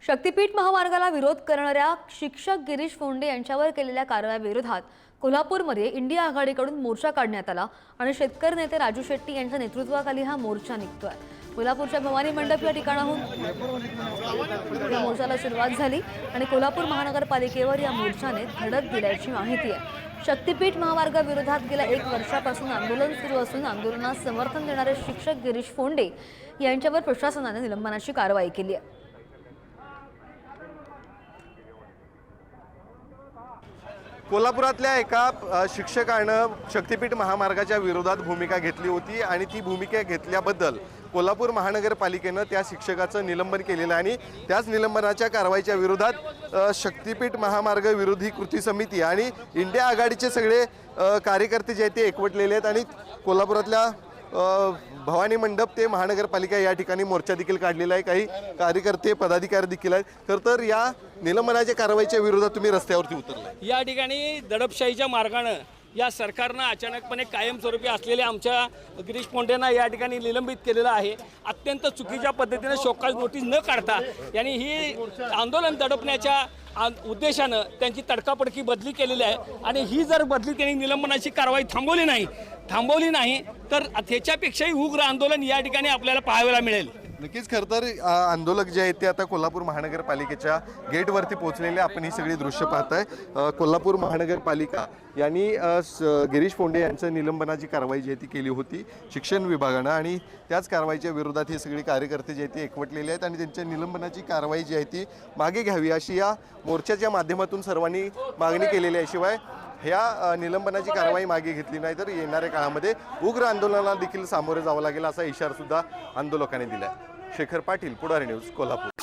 शक्तीपीठ महामार्गाला विरोध करणाऱ्या शिक्षक गिरीश फोंडे यांच्यावर केलेल्या कारवाईविरोधात कोल्हापूरमध्ये इंडिया आघाडीकडून मोर्चा काढण्यात आला आणि शेतकरी नेते राजू शेट्टी यांच्या नेतृत्वाखाली हा मोर्चा निघतोय। कोल्हापूरच्या भवानी मंडप या ठिकाणाहून या मोर्चाला सुरुवात झाली आणि कोल्हापूर महानगरपालिकेवर या मोर्चाने धडक दिल्याची माहिती आहे। शक्तीपीठ महामार्गाविरोधात गेल्या 1 वर्षापासून आंदोलन सुरू असून आंदोलनास समर्थन देणारे शिक्षक गिरीश फोंडे यांच्यावर प्रशासनाने निलंबनाची कारवाई केली आहे। कोल्हापुरातल्या एका शिक्षकानं शक्तीपीठ महामार्गाच्या विरोधात भूमिका घेतली होती आणि ती भूमिका घेतल्याबद्दल कोल्हापूर महानगरपालिकेनं त्या शिक्षकाचं निलंबन केलेलं आहे आणि त्याच निलंबनाच्या कारवाईच्या विरोधात शक्तीपीठ महामार्ग विरोधी कृती समिती आणि इंडिया आघाडीचे सगळे कार्यकर्ते जे आहेत ते एकवटलेले आहेत आणि कोल्हापुरातल्या भवानी मंडप ते महानगरपालिका या ठिकाणी मोर्चा देखील काढलेला आहे। काही कार्यकर्ते पदाधिकारी देखील आहेत। खरं तर या निलंबनाच्या कारवाईच्या विरोधात तुम्ही रस्त्यावरती उतरलाय। या ठिकाणी दडपशाहीच्या मार्गानं या सरकारनं अचानकपणे कायमस्वरूपी असलेल्या आमच्या गिरीश फोंडेंना या ठिकाणी निलंबित केलेलं आहे। अत्यंत चुकीच्या पद्धतीने शोकास नोटीस न काढता यांनी ही आंदोलन दडपण्याच्या उद्देशानं त्यांची तडकाफडकी बदली केलेली आहे आणि ही जर बदली त्यांनी निलंबनाची कारवाई थांबवली नाही तर त्याच्यापेक्षाही उग्र आंदोलन या ठिकाणी आपल्याला पाहायला मिळेल। नक्कीच खरं तर आंदोलक जे आहेत ते आता कोल्हापूर महानगरपालिकेच्या गेटवरती पोहोचलेले आपण ही सगळी दृश्य पाहताय। कोल्हापूर महानगरपालिका यांनी गिरीश फोंडे यांचं निलंबनाची कारवाई जी आहे ती केली होती शिक्षण विभागानं आणि त्याच कारवाईच्या विरोधात हे सगळे कार्यकर्ते जे आहेत ते एकवटलेले आहेत आणि त्यांच्या निलंबनाची कारवाई जी आहे ती मागे घ्यावी अशी या मोर्चाच्या माध्यमातून सर्वांनी मागणी केलेली आहे। शिवाय ह्या निलंबनाची कारवाई मागे घेतली नाही तर येणाऱ्या काळामध्ये उग्र आंदोलनाला देखील सामोरे जावं लागेल असा इशारा सुद्धा आंदोलकांनी दिला आहे। शेखर पाटील, पुढारी न्यूज, कोल्हापूर।